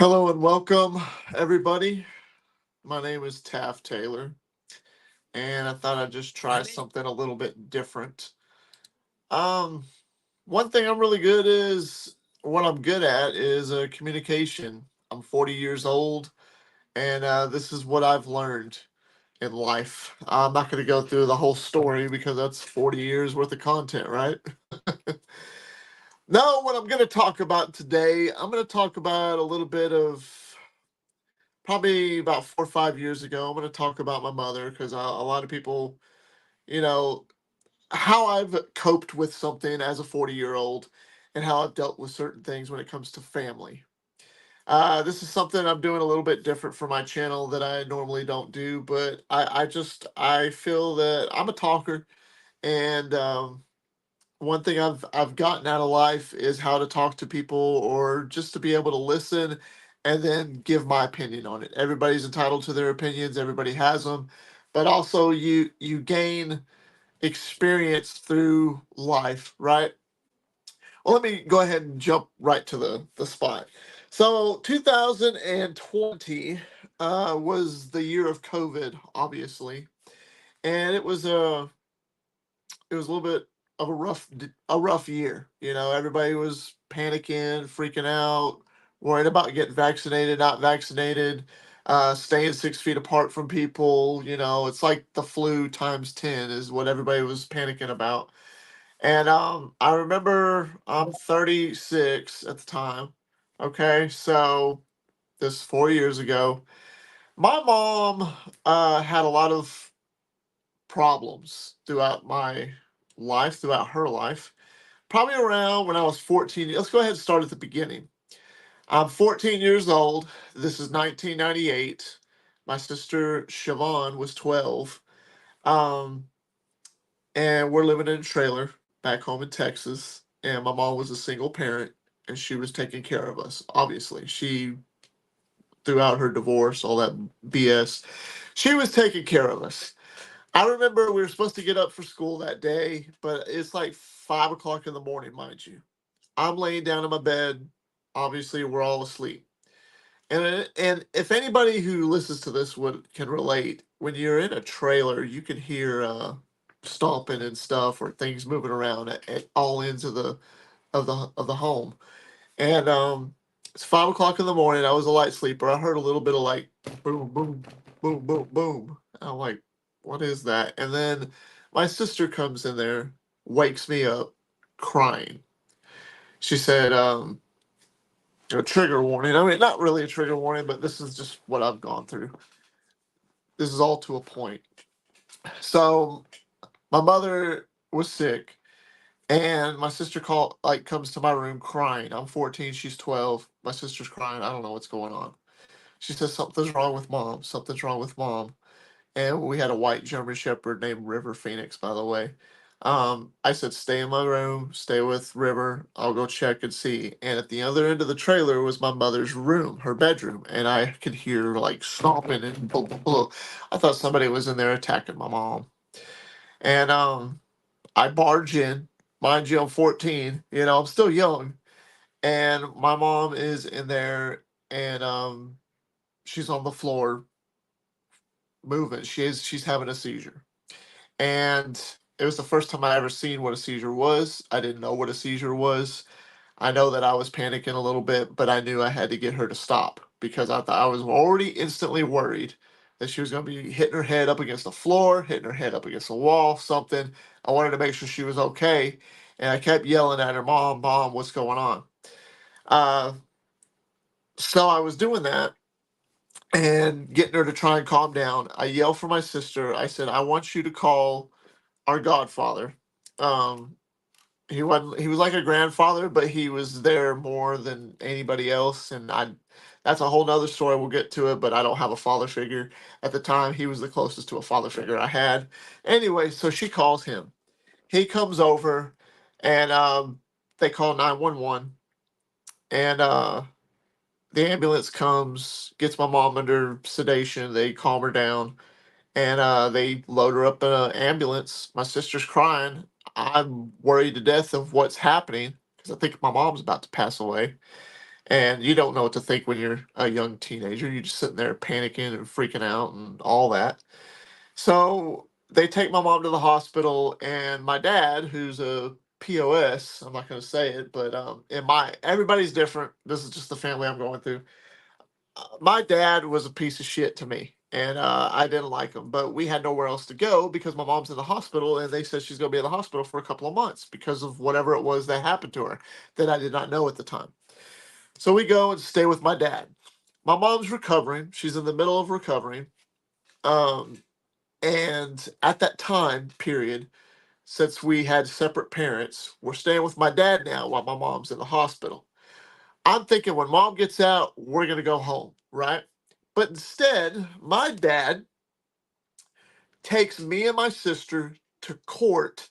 Hello and welcome, everybody. My name is Taft Taylor, and I thought I'd just try something a little bit different. Um, One thing I'm really good is what I'm good at is communication. I'm 40 years old, and this is what I've learned in life. I'm not going to go through the whole story because that's 40 years worth of content, right? No, what I'm going to talk about today, I'm going to talk about a little bit of probably about 4 or 5 years ago. I'm going to talk about my mother because a lot of people, you know, how I've coped with something as a 40-year-old and how I've dealt with certain things when it comes to family. This is something I'm doing a little bit different for my channel that I normally don't do, but I feel that I'm a talker, and one thing I've gotten out of life is how to talk to people or just to be able to listen and then give my opinion on it. Everybody's entitled to their opinions, everybody has them, but also you gain experience through life, right? Well, let me go ahead and jump right to the spot. So 2020 was the year of COVID, obviously, and it was a little bit of a rough year. You know, everybody was panicking, freaking out, worried about getting vaccinated, not vaccinated, staying 6 feet apart from people. You know, it's like the flu times 10 is what everybody was panicking about. And I remember I'm 36 at the time. Okay, so this 4 years ago, my mom had a lot of problems throughout my life, throughout her life. Probably around when I was 14. Let's go ahead and start at the beginning. I'm 14 years old. This is 1998. My sister Siobhan was 12. Um, and we're living in a trailer back home in Texas. And my mom was a single parent and she was taking care of us. Obviously, she, throughout her divorce, all that BS, she was taking care of us. I remember we were supposed to get up for school that day, but it's like 5 o'clock in the morning, mind you. I'm laying down in my bed. Obviously, we're all asleep. And if anybody who listens to this would can relate, when you're in a trailer, you can hear stomping and stuff or things moving around at all ends of the home. And it's 5 o'clock in the morning. I was a light sleeper. I heard a little bit of like boom, boom, boom, boom, boom. I'm like, what is that? And then my sister comes in there, wakes me up, crying. She said, a trigger warning. I mean, not really a trigger warning, but this is just what I've gone through. This is all to a point. So my mother was sick, and my sister comes to my room crying. I'm 14, she's 12. My sister's crying. I don't know what's going on. She says something's wrong with mom. Something's wrong with mom. And we had a white German Shepherd named River Phoenix, by the way. I said, stay in my room, stay with River. I'll go check and see. And at the other end of the trailer was my mother's room, her bedroom, and I could hear like stomping and blah, blah, blah. I thought somebody was in there attacking my mom. And I barge in. Mind you, I'm 14. You know, I'm still young. And my mom is in there, and she's on the floor moving. She's having a seizure. And it was the first time I ever seen what a seizure was. I didn't know what a seizure was. I know that I was panicking a little bit, but I knew I had to get her to stop because I thought I was already instantly worried that she was going to be hitting her head up against the floor, hitting her head up against the wall, something. I wanted to make sure she was okay, and I kept yelling at her, "Mom, mom, what's going on?" Uh, so I was doing that and getting her to try and calm down. I yelled for my sister. I said, "I want you to call our godfather." Um, he was like a grandfather, but he was there more than anybody else. And I that's a whole nother story. We'll get to it, but I don't have a father figure. At the time, he was the closest to a father figure I had. Anyway, so she calls him. He comes over and they call 911. And the ambulance comes, gets my mom under sedation. They calm her down and they load her up in an ambulance. My sister's crying. I'm worried to death of what's happening because I think my mom's about to pass away. And you don't know what to think when you're a young teenager. You're just sitting there panicking and freaking out and all that. So they take my mom to the hospital, and my dad, who's a POS, I'm not going to say it, but in my everybody's different. This is just the family I'm going through. My dad was a piece of shit to me, and I didn't like him. But we had nowhere else to go because my mom's in the hospital, and they said she's going to be in the hospital for a couple of months because of whatever it was that happened to her that I did not know at the time. So we go and stay with my dad. My mom's recovering. She's in the middle of recovering. Um, and at that time period, since we had separate parents, we're staying with my dad now while my mom's in the hospital. I'm thinking when mom gets out, we're going to go home, right? But instead, my dad takes me and my sister to court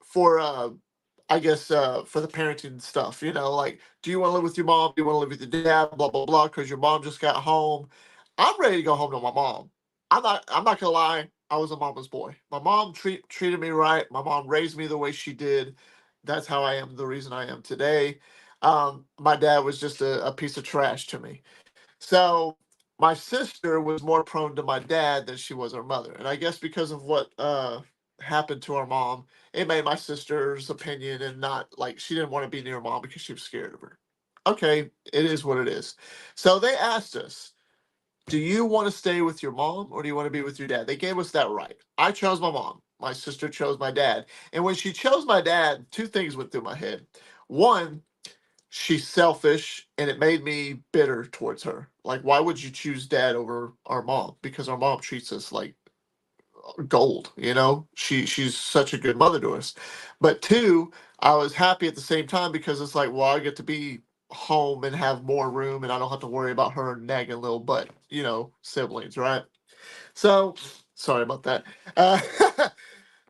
for I guess for the parenting stuff, like, do you want to live with your mom? Do you want to live with your dad? Blah blah blah. Because your mom just got home. I'm ready to go home to my mom. I'm not gonna lie. I was a mama's boy. My mom treated me right. My mom raised me the way she did. That's how I am. The reason I am today. My dad was just a piece of trash to me. So my sister was more prone to my dad than she was her mother. And I guess because of what happened to our mom, it made my sister's opinion and not like she didn't want to be near her mom because she was scared of her. Okay, it is what it is. So they asked us, do you want to stay with your mom or do you want to be with your dad? They gave us that right. I chose my mom. My sister chose my dad. And when she chose my dad, two things went through my head. One, she's selfish and it made me bitter towards her. Like, why would you choose dad over our mom? Because our mom treats us like gold, she's such a good mother to us. But two, I was happy at the same time because it's like, well, I get to be home and have more room and I don't have to worry about her nagging little butt, siblings, right? So sorry about that. uh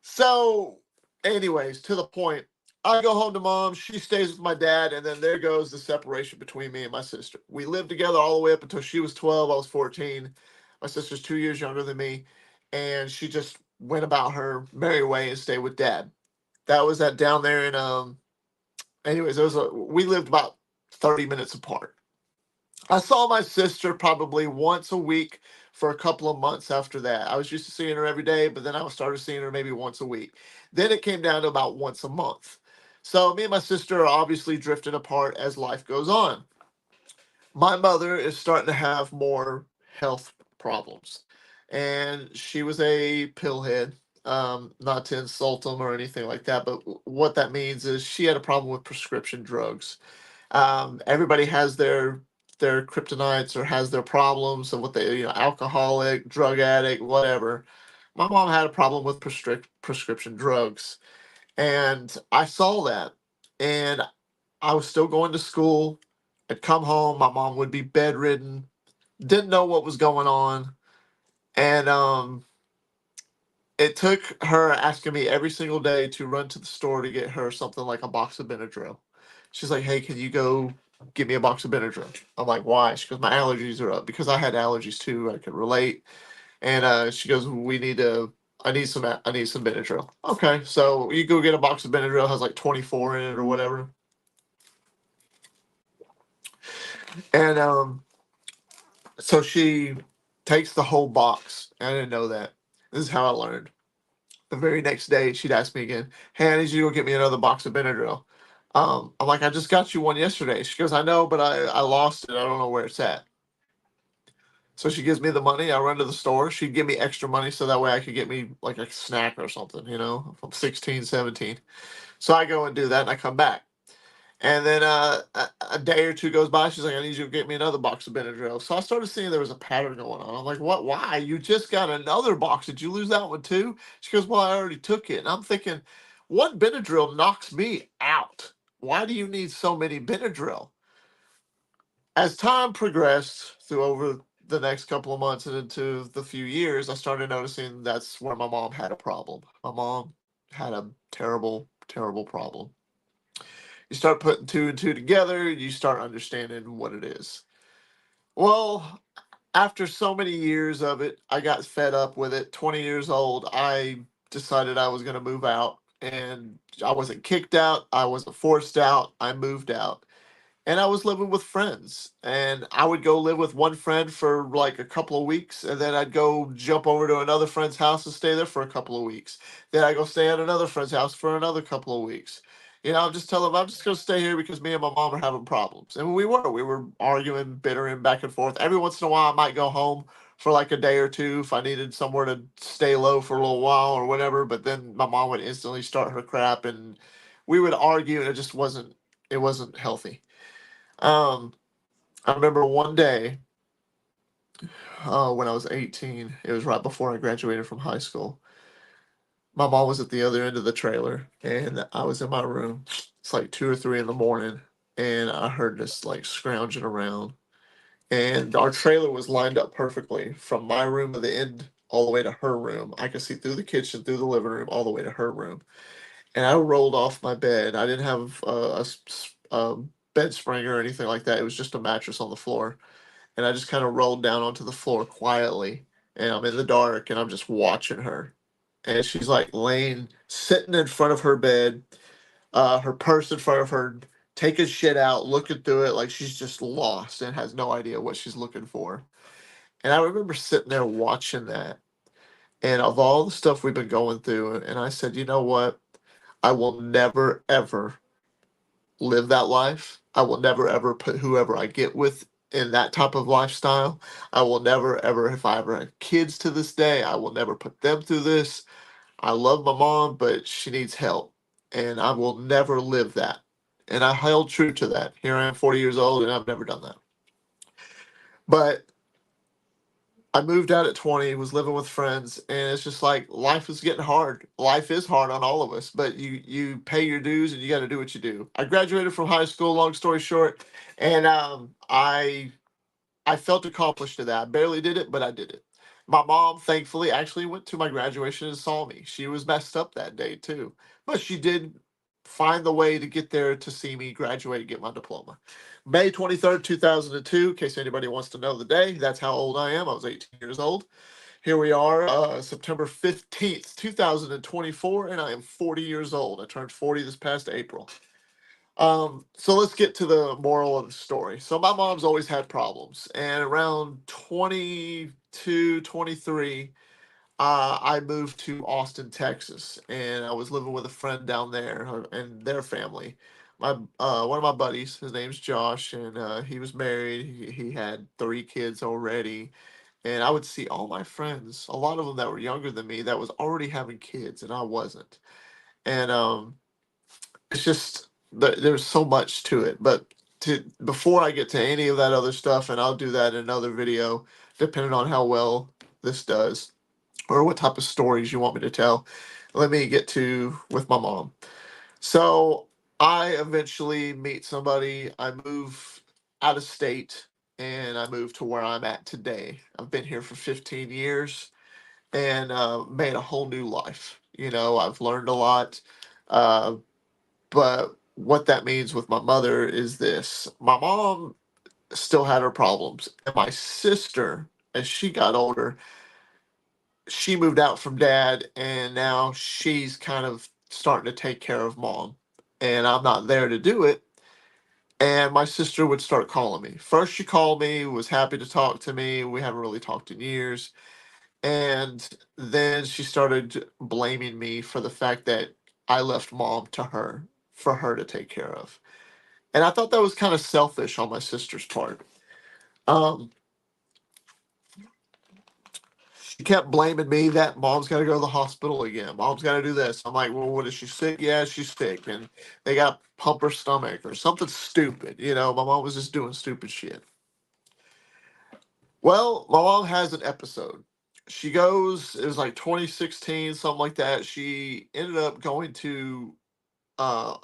So, anyways, to the point, I go home to mom. She stays with my dad, and then there goes the separation between me and my sister. We lived together all the way up until she was 12. I was 14. My sister's 2 years younger than me, and she just went about her merry way and stayed with dad. That was that down there in Anyways, we lived about 30 minutes apart. I saw my sister probably once a week for a couple of months after that. I was used to seeing her every day, but then I started seeing her maybe once a week. Then it came down to about once a month. So me and my sister are obviously drifting apart as life goes on. My mother is starting to have more health problems, and she was a pillhead. Not to insult them or anything like that, but what that means is she had a problem with prescription drugs. Everybody has their kryptonites or has their problems of what they, alcoholic, drug addict, whatever. My mom had a problem with prescription drugs, and I saw that, and I was still going to school. I'd come home, my mom would be bedridden, didn't know what was going on, and it took her asking me every single day to run to the store to get her something like a box of Benadryl. She's like, "Hey, can you go get me a box of Benadryl?" I'm like, "Why?" She goes, "My allergies are up," because I had allergies too. I could relate. And she goes, "We need to. I need some Benadryl." Okay, so you go get a box of Benadryl. Has like 24 in it or whatever. And so she takes the whole box. I didn't know that. This is how I learned. The very next day, she'd ask me again, "Hey, I need you to go get me another box of Benadryl." I'm like, "I just got you one yesterday." She goes, "I know, but I lost it. I don't know where it's at." So she gives me the money. I run to the store. She'd give me extra money so that way I could get me like a snack or something, if I'm 16, 17. So I go and do that and I come back. And then a day or two goes by. She's like, "I need you to get me another box of Benadryl." So I started seeing there was a pattern going on. I'm like, "What? Why? You just got another box. Did you lose that one too?" She goes, "Well, I already took it." And I'm thinking, one Benadryl knocks me out. Why do you need so many Benadryl? As time progressed through over the next couple of months and into the few years, I started noticing that's where my mom had a problem. My mom had a terrible, terrible problem. You start putting two and two together, you start understanding what it is. Well, after so many years of it, I got fed up with it. 20 years old, I decided I was going to move out. And I wasn't kicked out, I wasn't forced out, I moved out. and I was living with friends. And I would go live with one friend for like a couple of weeks, and then I'd go jump over to another friend's house and stay there for a couple of weeks. Then I go stay at another friend's house for another couple of weeks. I'm just telling them I'm just gonna stay here because me and my mom are having problems. And we were arguing, bittering back and forth. Every once in a while I might go home for like a day or two if I needed somewhere to stay low for a little while or whatever. But then my mom would instantly start her crap, and we would argue, and it wasn't healthy. Um, I remember one day when I was 18. It was right before I graduated from high school. My mom was at the other end of the trailer, and I was in my room. It's like 2 or 3 in the morning, and I heard this like scrounging around. And our trailer was lined up perfectly from my room to the end all the way to her room. I could see through the kitchen, through the living room, all the way to her room. And I rolled off my bed. I didn't have a bed spring or anything like that. It was just a mattress on the floor. And I just kind of rolled down onto the floor quietly. And I'm in the dark and I'm just watching her. And she's like laying, sitting in front of her bed, her purse in front of her, taking shit out, looking through it like she's just lost and has no idea what she's looking for. And I remember sitting there watching that. And of all the stuff we've been going through, and I said, you know what? I will never, ever live that life. I will never, ever put whoever I get with in that type of lifestyle. I will never, ever, if I ever have kids to this day, I will never put them through this. I love my mom, but she needs help. And I will never live that. And I held true to that. Here I am, 40 years old, and I've never done that. But I moved out at 20, was living with friends, and it's just like life is getting hard. Life is hard on all of us, but you pay your dues and you got to do what you do. I graduated from high school, long story short, and I felt accomplished to that. I barely did it, but I did it. My mom, thankfully, actually went to my graduation and saw me. She was messed up that day too, but she did find the way to get there to see me graduate and get my diploma. May 23rd, 2002, in case anybody wants to know the day, that's how old I am. I was 18 years old. Here we are, September 15th, 2024, and I am 40 years old. I turned 40 this past April. So let's get to the moral of the story. So my mom's always had problems, and around 22, 23, I moved to Austin, Texas, and I was living with a friend down there and their family. My One of my buddies, his name's Josh, and he was married. He had 3 kids already, and I would see all my friends, a lot of them that were younger than me, that was already having kids, and I wasn't. And it's just there's so much to it. But before I get to any of that other stuff, and I'll do that in another video, depending on how well this does or what type of stories you want me to tell. Let me get to with my mom. So I eventually meet somebody. I move out of state and I move to where I'm at today. I've been here for 15 years and made a whole new life. I've learned a lot. Uh, but what that means with my mother is this: my mom still had her problems, and my sister, as she got older, she moved out from dad, and now she's kind of starting to take care of mom. And I'm not there to do it. And my sister would start calling me. First, she called me, was happy to talk to me. We haven't really talked in years. And then she started blaming me for the fact that I left mom to her for her to take care of. And I thought that was kind of selfish on my sister's part. Um, she kept blaming me that mom's got to go to the hospital again. Mom's got to do this. I'm like, well, what is she sick? Yeah, she's sick, and they got to pump her stomach or something stupid. My mom was just doing stupid shit. Well, my mom has an episode. She goes. It was like 2016, something like that. She ended up going to.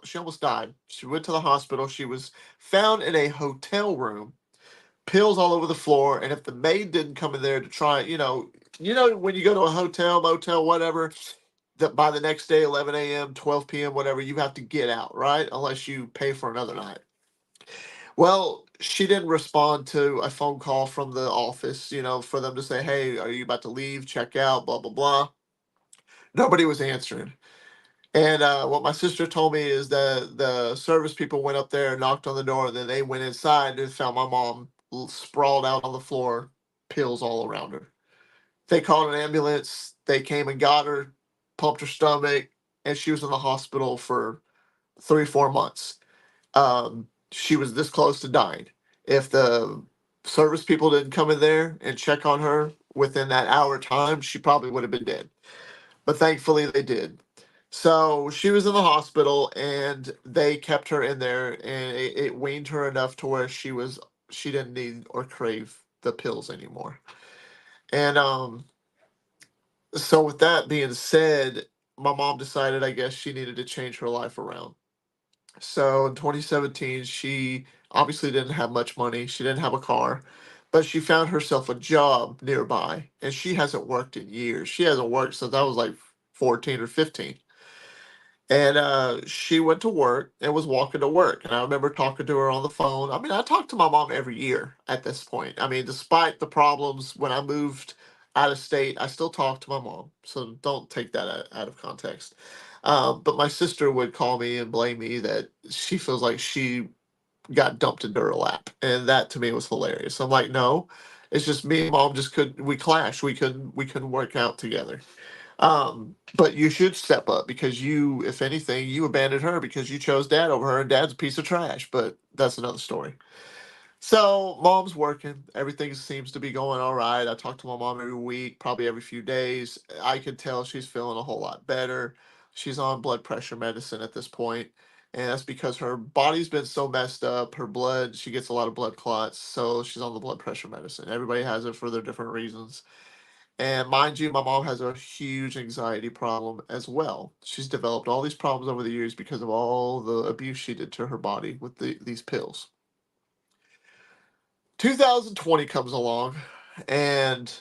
She almost died. She went to the hospital. She was found in a hotel room, pills all over the floor, and if the maid didn't come in there to try, when you go to a hotel, motel, whatever, that by the next day, 11 a.m., 12 p.m., whatever, you have to get out, right? Unless you pay for another night. Well, she didn't respond to a phone call from the office, for them to say, hey, are you about to leave? Check out, blah, blah, blah. Nobody was answering. And what my sister told me is that the service people went up there and knocked on the door. Then they went inside and found my mom sprawled out on the floor, pills all around her. They called an ambulance. They came and got her, pumped her stomach, and she was in the hospital for 3 4 months. She was this close to dying. If the service people didn't come in there and check on her within that hour time, she probably would have been dead. But thankfully they did. So she was in the hospital and they kept her in there, and it weaned her enough to where she didn't need or crave the pills anymore. And so with that being said, my mom decided I guess she needed to change her life around. So in 2017, she obviously didn't have much money. She didn't have a car, but she found herself a job nearby, and she hasn't worked in years. She hasn't worked since I was like 14 or 15. And she went to work and was walking to work. And I remember talking to her on the phone. I mean, I talked to my mom every year at this point. I mean, despite the problems when I moved out of state, I still talk to my mom. So don't take that out of context. But my sister would call me and blame me that she feels like she got dumped into her lap. And that to me was hilarious. I'm like, no, it's just me and mom just couldn't, we clashed. We couldn't work out together. But you should step up because you, if anything, you abandoned her because you chose dad over her, and dad's a piece of trash. But that's another story. So mom's working. Everything seems to be going all right. I talk to my mom every week, probably every few days. I can tell she's feeling a whole lot better. She's on blood pressure medicine at this point, and that's because her body's been so messed up. Her blood, she gets a lot of blood clots, so she's on the blood pressure medicine. Everybody has it for their different reasons. And mind you, my mom has a huge anxiety problem as well. She's developed all these problems over the years because of all the abuse she did to her body with these pills. 2020 comes along, and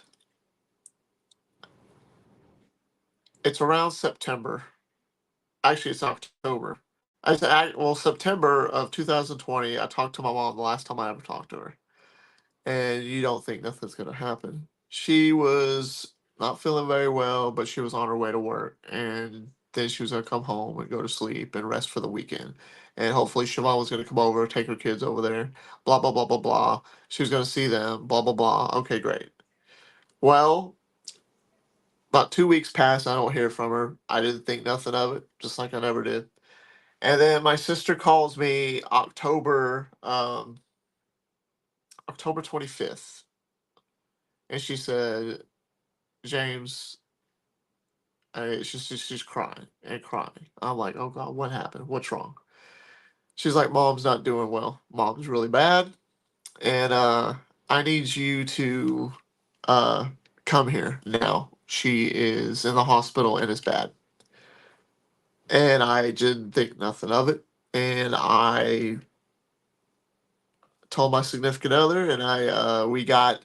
it's around September. Actually, it's October. I said, well, September of 2020, I talked to my mom the last time I ever talked to her. And you don't think nothing's going to happen. She was not feeling very well, but she was on her way to work. And then she was going to come home and go to sleep and rest for the weekend. And hopefully, Siobhan was going to come over, take her kids over there, blah, blah, blah, blah, blah. She was going to see them, blah, blah, blah. Okay, great. Well, about 2 weeks passed. I don't hear from her. I didn't think nothing of it, just like I never did. And then my sister calls me October 25th, and she said, James, she's crying and crying. I'm like, oh God, what happened? What's wrong? She's like, Mom's not doing well. Mom's really bad, and I need you to uh come here now. She is in the hospital and is bad. And I didn't think nothing of it. And I told my significant other, and I we got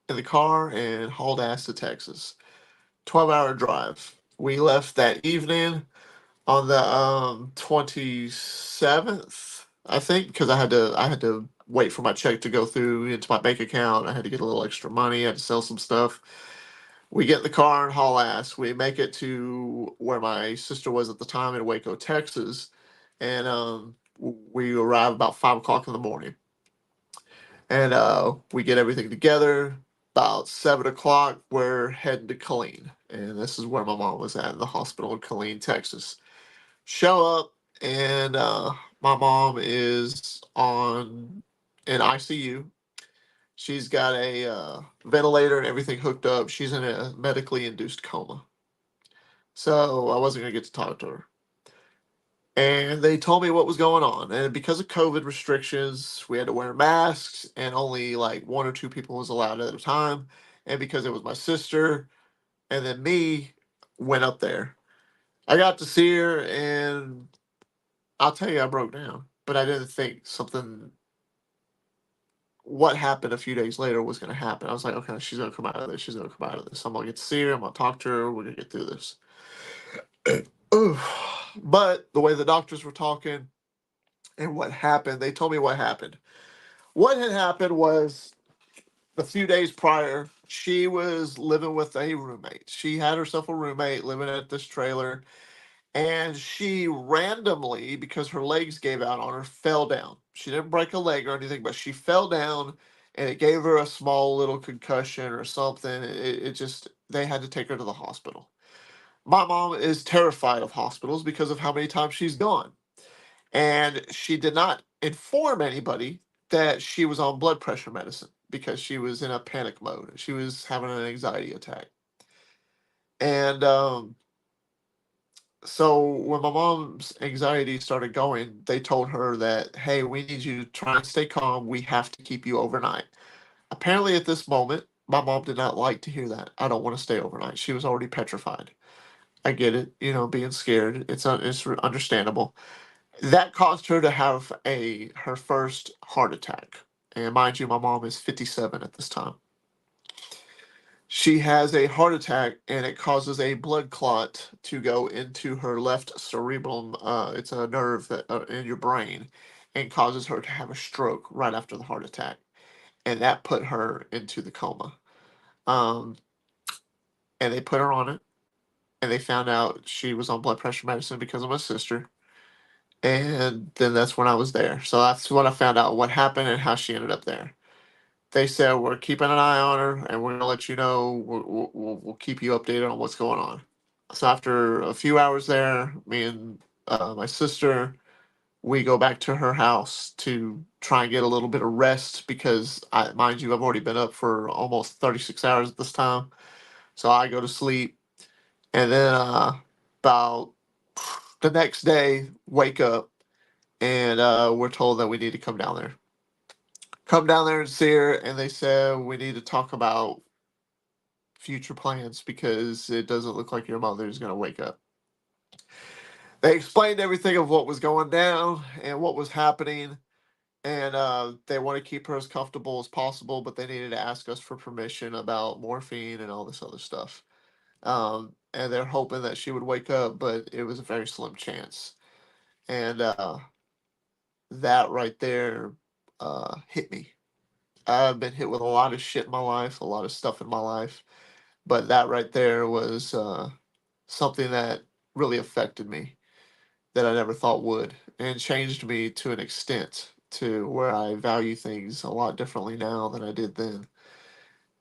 in the car and hauled ass to Texas. 12-hour drive. We left that evening on the 27th, I think, because I had to wait for my check to go through into my bank account. I had to get a little extra money. I had to sell some stuff. We get in the car and haul ass. We make it to where my sister was at the time in Waco, Texas, and we arrive about 5 o'clock in the morning. And we get everything together. About 7 o'clock, we're heading to Killeen, and this is where my mom was at in the hospital in Killeen, Texas. Show up, and my mom is on an ICU. She's got a ventilator and everything hooked up. She's in a medically induced coma. So I wasn't going to get to talk to her. And they told me what was going on. And because of COVID restrictions, we had to wear masks, and only like one or two people was allowed at a time. And because it was my sister and then me, went up there. I got to see her, and I'll tell you, I broke down. But I didn't think something, what happened a few days later was going to happen. I was like, okay, she's going to come out of this. She's going to come out of this. I'm going to get to see her. I'm going to talk to her. We're going to get through this. Ooh. But the way the doctors were talking and what happened, they told me what happened. What had happened was a few days prior, she was living with a roommate. She had herself a roommate living at this trailer, And she randomly, because her legs gave out on her, fell down. She didn't break a leg or anything, but she fell down and it gave her a small little concussion or something. It just, they had to take her to the hospital. My mom is terrified of hospitals because of how many times she's gone. And she did not inform anybody that she was on blood pressure medicine because she was in a panic mode. She was having an anxiety attack. And so when my mom's anxiety started going, they told her that, hey, we need you to try and stay calm. We have to keep you overnight. Apparently, at this moment, my mom did not like to hear that. I don't want to stay overnight. She was already petrified. I get it, being scared. It's understandable. That caused her to have her first heart attack. And mind you, my mom is 57 at this time. She has a heart attack and it causes a blood clot to go into her left cerebellum. It's a nerve that in your brain, and causes her to have a stroke right after the heart attack, and that put her into the coma. Um, and they put her on it, and they found out she was on blood pressure medicine because of my sister. And then that's when I was there. So that's when I found out what happened and how she ended up there. They said we're keeping an eye on her and we're gonna let you know. We'll keep you updated on what's going on. So after a few hours there, me and my sister, we go back to her house to try and get a little bit of rest because, mind you, I've already been up for almost 36 hours at this time. So I go to sleep, and then about the next day, wake up, and we're told that we need to come down there. Come down there and see her, and they said we need to talk about future plans because it doesn't look like your mother is going to wake up. They explained everything of what was going down and what was happening, and they want to keep her as comfortable as possible, but they needed to ask us for permission about morphine and all this other stuff. And they're hoping that she would wake up, but it was a very slim chance. And that right there hit me. I've been hit with a lot of shit in my life, a lot of stuff in my life, but that right there was something that really affected me that I never thought would, and changed me to an extent to where I value things a lot differently now than I did then.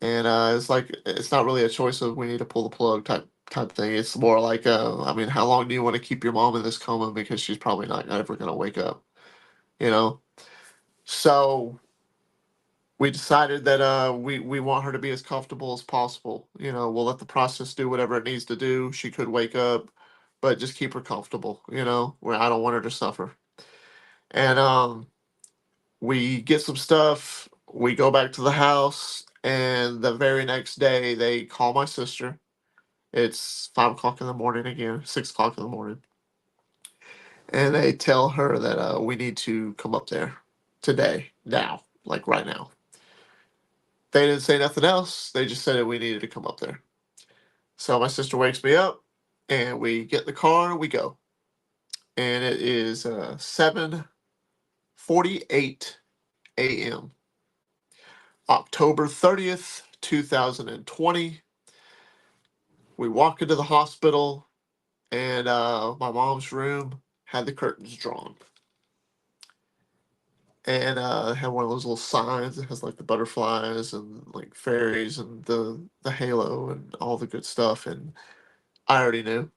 And it's like it's not really a choice of we need to pull the plug type thing. It's more like, I mean, how long do you want to keep your mom in this coma because she's probably not ever going to wake up, you know? So we decided that we want her to be as comfortable as possible. We'll let the process do whatever it needs to do. She could wake up, but just keep her comfortable. Where I don't want her to suffer. And we get some stuff. We go back to the house, and the very next day they call my sister. It's 5 o'clock in the morning again, 6 o'clock in the morning, and they tell her that we need to come up there today, now, like right now. They didn't say nothing else. They just said that we needed to come up there. So my sister wakes me up, and we get in the car. We go, and it is 7:48 a.m. October 30th, 2020. We walk into the hospital, and my mom's room had the curtains drawn. And it had one of those little signs that has like the butterflies and like fairies and the halo and all the good stuff. And I already knew.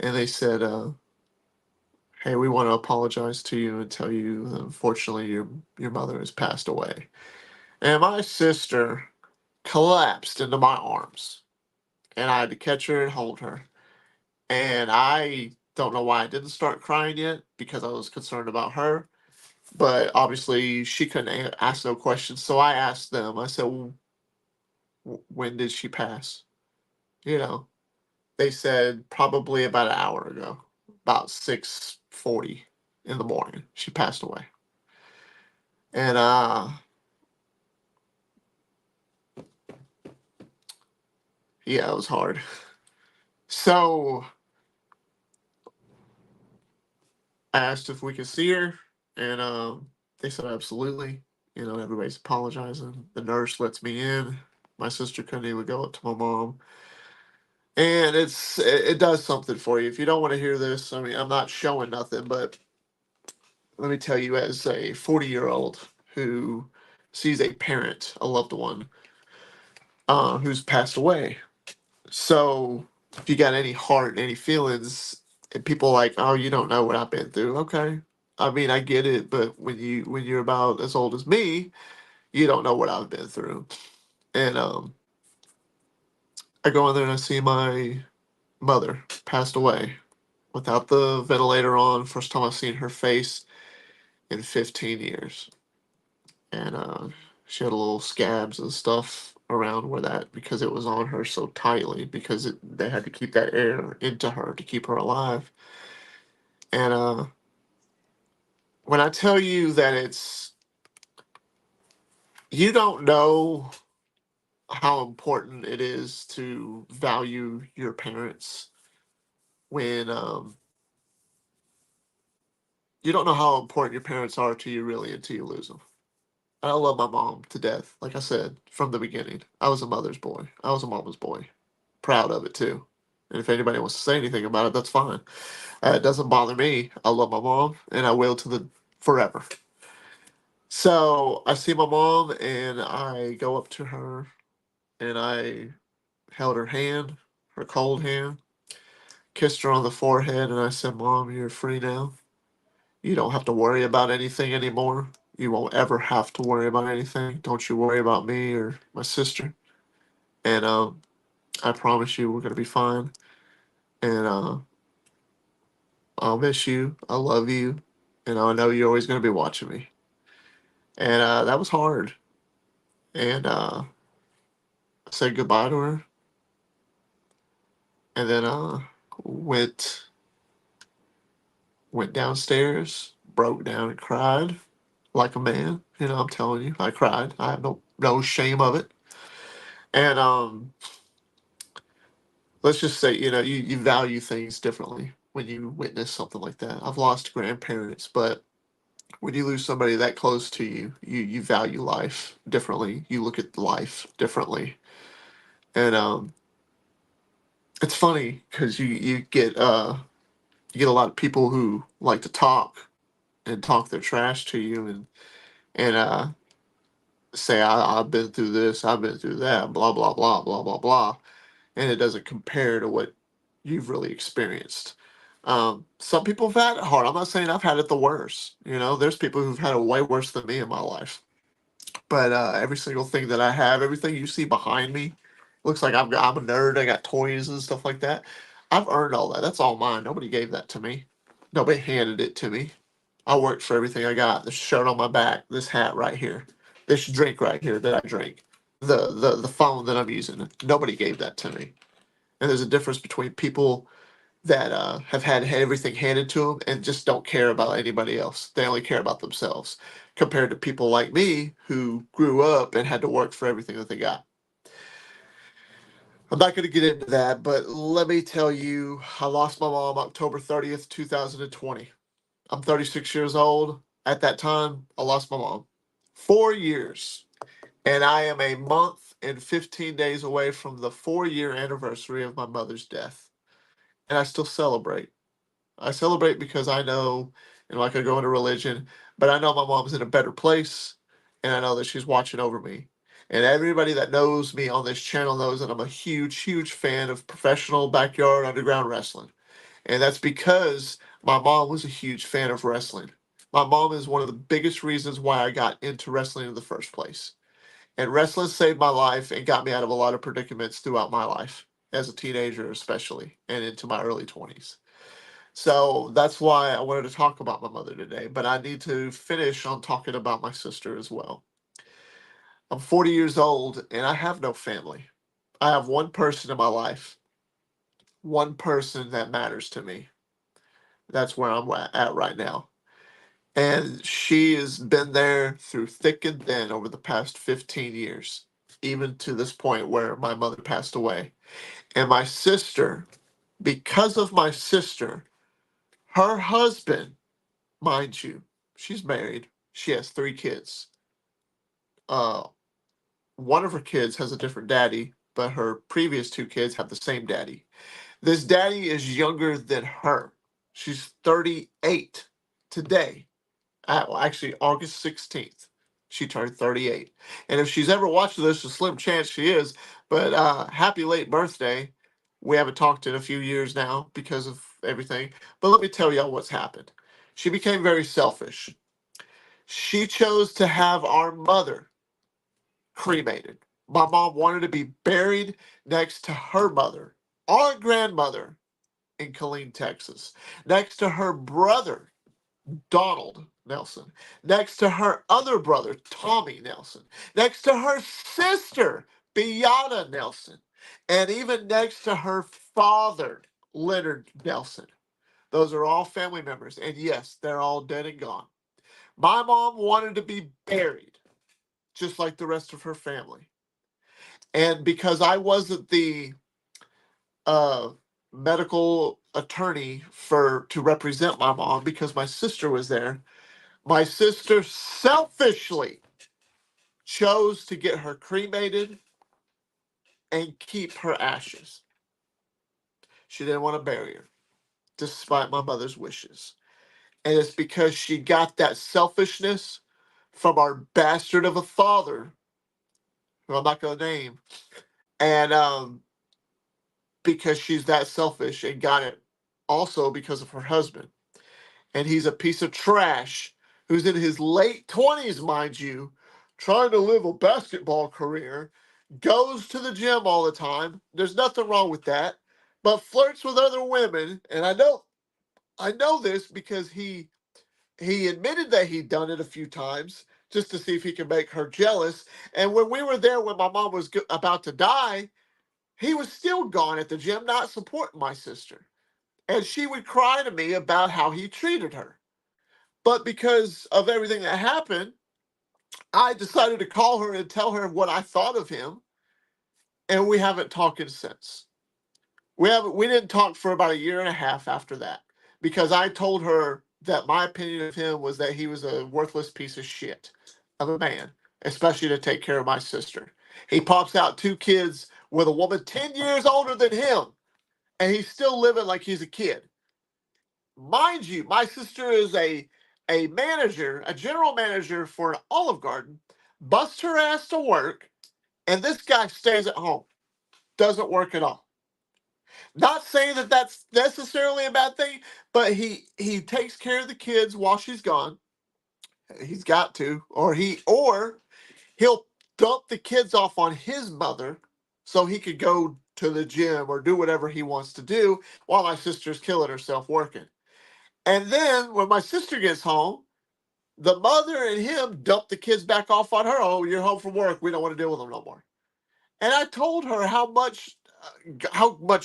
And they said, "Hey, we want to apologize to you and tell you that unfortunately your mother has passed away." And my sister collapsed into my arms, and I had to catch her and hold her. And I don't know why I didn't start crying yet because I was concerned about her. But obviously, she couldn't ask no questions. So I asked them, I said, well, when did she pass? You know, they said probably about an hour ago, about 6:40 in the morning, she passed away. And yeah, it was hard. So I asked if we could see her, and they said absolutely. Everybody's apologizing. The nurse lets me in. My sister couldn't even go up to my mom. And it does something for you. If you don't want to hear this, I mean, I'm not showing nothing, but let me tell you, as a 40-year-old who sees a parent, a loved one, who's passed away. So if you got any heart, any feelings, and people are like, oh, you don't know what I've been through. Okay, I mean, I get it, but when you're about as old as me, you don't know what I've been through. And I go in there and I see my mother passed away without the ventilator on. First time I've seen her face in 15 years. And she had a little scabs and stuff around where that, because it was on her so tightly, because they had to keep that air into her to keep her alive. And when I tell you that you don't know how important it is to value your parents when you don't know how important your parents are to you really until you lose them. I love my mom to death. Like I said from the beginning, I was a mother's boy. I was a mama's boy. Proud of it too. And if anybody wants to say anything about it, that's fine. It doesn't bother me. I love my mom, and I will to the forever. So I see my mom, and I go up to her, and I held her hand, her cold hand, kissed her on the forehead, and I said, "Mom, you're free now. You don't have to worry about anything anymore. You won't ever have to worry about anything. Don't you worry about me or my sister. And I promise you, we're gonna be fine. And I'll miss you. I love you, and I know you're always gonna be watching me." And that was hard. And I said goodbye to her, and then went went downstairs, broke down and cried like a man. You know, I'm telling you, I cried. I have no shame of it. And let's just say, you value things differently when you witness something like that. I've lost grandparents, but when you lose somebody that close to you, you value life differently. You look at life differently. And it's funny because you get a lot of people who like to talk and talk their trash to you, and say, I've been through this, I've been through that, blah blah blah blah blah blah, and it doesn't compare to what you've really experienced. Some people have had it hard. I'm not saying I've had it the worst. There's people who've had it way worse than me in my life. But every single thing that I have, everything you see behind me, looks like I'm a nerd. I got toys and stuff like that. I've earned all that. That's all mine. Nobody gave that to me. Nobody handed it to me. I worked for everything I got. This shirt on my back, this hat right here, this drink right here that I drink, the phone that I'm using. Nobody gave that to me. And there's a difference between people that have had everything handed to them and just don't care about anybody else. They only care about themselves, compared to people like me who grew up and had to work for everything that they got. I'm not going to get into that, but let me tell you, I lost my mom October 30th, 2020. I'm 36 years old. At that time, I lost my mom. 4 years. And I am a month and 15 days away from the 4-year anniversary of my mother's death. And I still celebrate. I celebrate because I know, I could go into religion, but I know my mom's in a better place, and I know that she's watching over me. And everybody that knows me on this channel knows that I'm a huge, huge fan of professional backyard underground wrestling. And that's because my mom was a huge fan of wrestling. My mom is one of the biggest reasons why I got into wrestling in the first place. And wrestling saved my life and got me out of a lot of predicaments throughout my life, as a teenager, especially, and into my early 20s. So that's why I wanted to talk about my mother today, but I need to finish on talking about my sister as well. I'm 40 years old and I have no family. I have one person in my life, one person that matters to me. That's where I'm at right now. And she has been there through thick and thin over the past 15 years, even to this point where my mother passed away. And my sister, because of my sister, her husband, mind you, she's married. She has 3 kids. Uh, one of her kids has a different daddy. but her previous two kids have the same daddy. This daddy is younger than her. She's 38 today. Well, actually, August 16th, she turned 38. And if she's ever watching this, a slim chance she is. But happy late birthday. We haven't talked in a few years now because of everything. But let me tell y'all what's happened. She became very selfish. She chose to have our mother cremated. My mom wanted to be buried next to her mother, our grandmother, in Killeen, Texas, next to her brother, Donald Nelson, next to her other brother, Tommy Nelson, next to her sister, Beata Nelson, and even next to her father, Leonard Nelson. Those are all family members, and yes, they're all dead and gone. My mom wanted to be buried, just like the rest of her family. And because I wasn't the uh, medical attorney for to represent my mom, because my sister was there, my sister selfishly chose to get her cremated and keep her ashes. She didn't want to bury her, despite my mother's wishes. And it's because she got that selfishness from our bastard of a father, who I'm not going to name, and because she's that selfish and got it also because of her husband. And he's a piece of trash who's in his late 20s, mind you, trying to live a basketball career, goes to the gym all the time. There's nothing wrong with that, but flirts with other women. And I know this because he admitted that he'd done it a few times just to see if he could make her jealous. And when we were there when my mom was about to die, he was still gone at the gym, not supporting my sister. And she would cry to me about how he treated her. But because of everything that happened, I decided to call her and tell her what I thought of him, and we haven't talked since. We didn't talk for about a year and a half after that because I told her that my opinion of him was that he was a worthless piece of shit of a man, especially to take care of my sister. He pops out two kids with a woman 10 years older than him, and he's still living like he's a kid. Mind you, my sister is a manager, a general manager for an Olive Garden, busts her ass to work, and this guy stays at home, doesn't work at all. Not saying that that's necessarily a bad thing, but he takes care of the kids while she's gone. He's got to, or he'll dump the kids off on his mother so he could go to the gym or do whatever he wants to do while my sister's killing herself working. And then when my sister gets home, the mother and him dump the kids back off on her. Oh, you're home from work. We don't want to deal with them no more. And I told her how much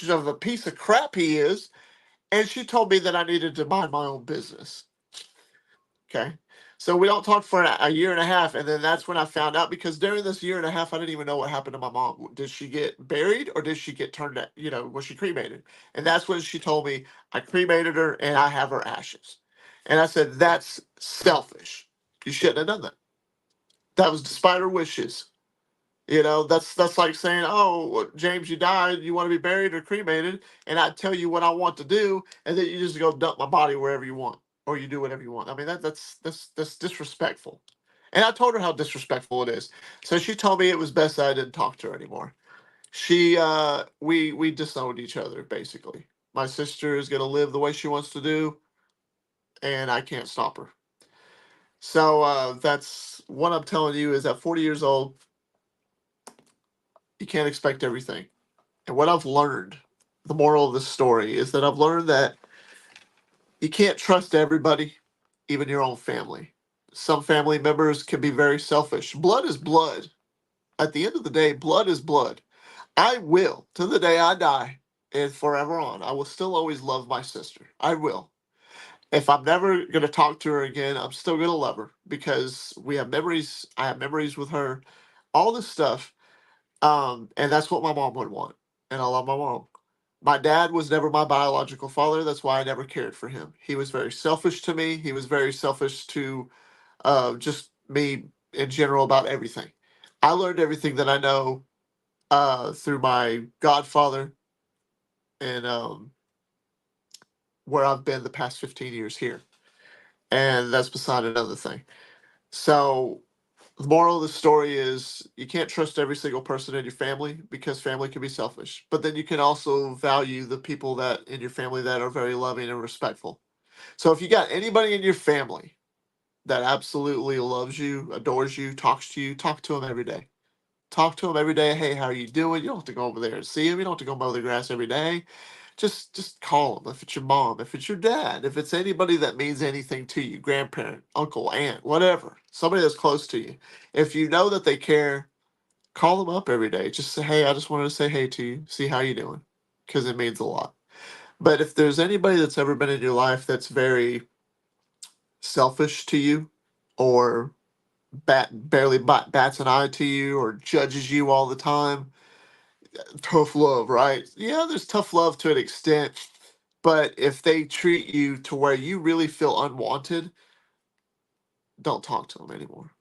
of a piece of crap he is, and she told me that I needed to mind my own business. Okay. So we don't talk for a year and a half, and then that's when I found out because during this year and a half, I didn't even know what happened to my mom. Did she get buried or did she get turned? Was she cremated? And that's when she told me I cremated her and I have her ashes. And I said that's selfish. You shouldn't have done that. That was despite her wishes. That's like saying, "Oh, James, you died. You want to be buried or cremated?" And I tell you what I want to do, and then you just go dump my body wherever you want, or you do whatever you want. I mean, that's disrespectful. And I told her how disrespectful it is. So she told me it was best that I didn't talk to her anymore. We disowned each other basically. My sister is gonna live the way she wants to do, and I can't stop her. So that's what I'm telling you is at 40 years old, you can't expect everything. And what I've learned, the moral of this story, is that I've learned that you can't trust everybody, even your own family. Some family members can be very selfish. Blood is blood. At the end of the day, blood is blood. I will, to the day I die and forever on, I will still always love my sister. I will. If I'm never going to talk to her again, I'm still going to love her because we have memories. I have memories with her, all this stuff. And that's what my mom would want. And I love my mom. My dad was never my biological father. That's why I never cared for him. He was very selfish to me. He was very selfish to just me in general about everything. I learned everything that I know through my godfather, and where I've been the past 15 years here. And that's beside another thing. So the moral of the story is you can't trust every single person in your family because family can be selfish. But then you can also value the people that in your family that are very loving and respectful. So if you got anybody in your family that absolutely loves you, adores you, talks to you, talk to them every day. Talk to them every day. Hey, how are you doing? You don't have to go over there and see them. You don't have to go mow the grass every day. Just call them. If it's your mom, if it's your dad, if it's anybody that means anything to you, grandparent, uncle, aunt, whatever, somebody that's close to you. If you know that they care, call them up every day. Just say, hey, I just wanted to say hey to you, see how you doing, because it means a lot. But if there's anybody that's ever been in your life that's very selfish to you, or bats an eye to you, or judges you all the time, tough love, right? Yeah, there's tough love to an extent, but if they treat you to where you really feel unwanted, don't talk to them anymore.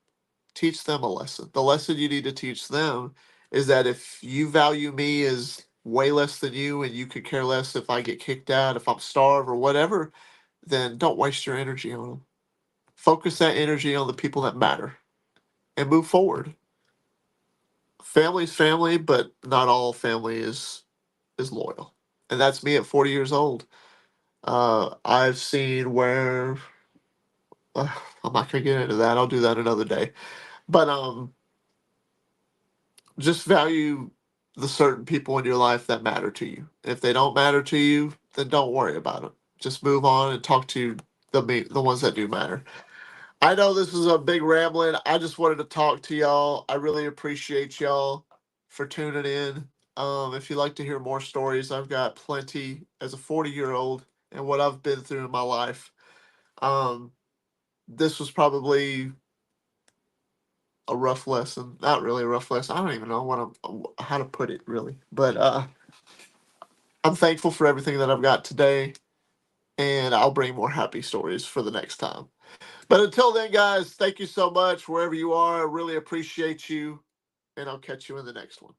Teach them a lesson. The lesson you need to teach them is that if you value me as way less than you and you could care less if I get kicked out, if I'm starved or whatever, then don't waste your energy on them. Focus that energy on the people that matter and move forward. Family's family, but not all family is loyal. And that's me at 40 years old. I've seen where uh, I'm not gonna get into that. I'll do that another day. But just value the certain people in your life that matter to you. If they don't matter to you, then don't worry about them. Just move on and talk to the ones that do matter. I know this is a big rambling. I just wanted to talk to y'all. I really appreciate y'all for tuning in. If you'd like to hear more stories, I've got plenty as a 40-year-old and what I've been through in my life. Um, this was probably a rough lesson. Not really a rough lesson. I don't even know how to put it really. But I'm thankful for everything that I've got today, and I'll bring more happy stories for the next time. But until then, guys, thank you so much wherever you are. I really appreciate you, and I'll catch you in the next one.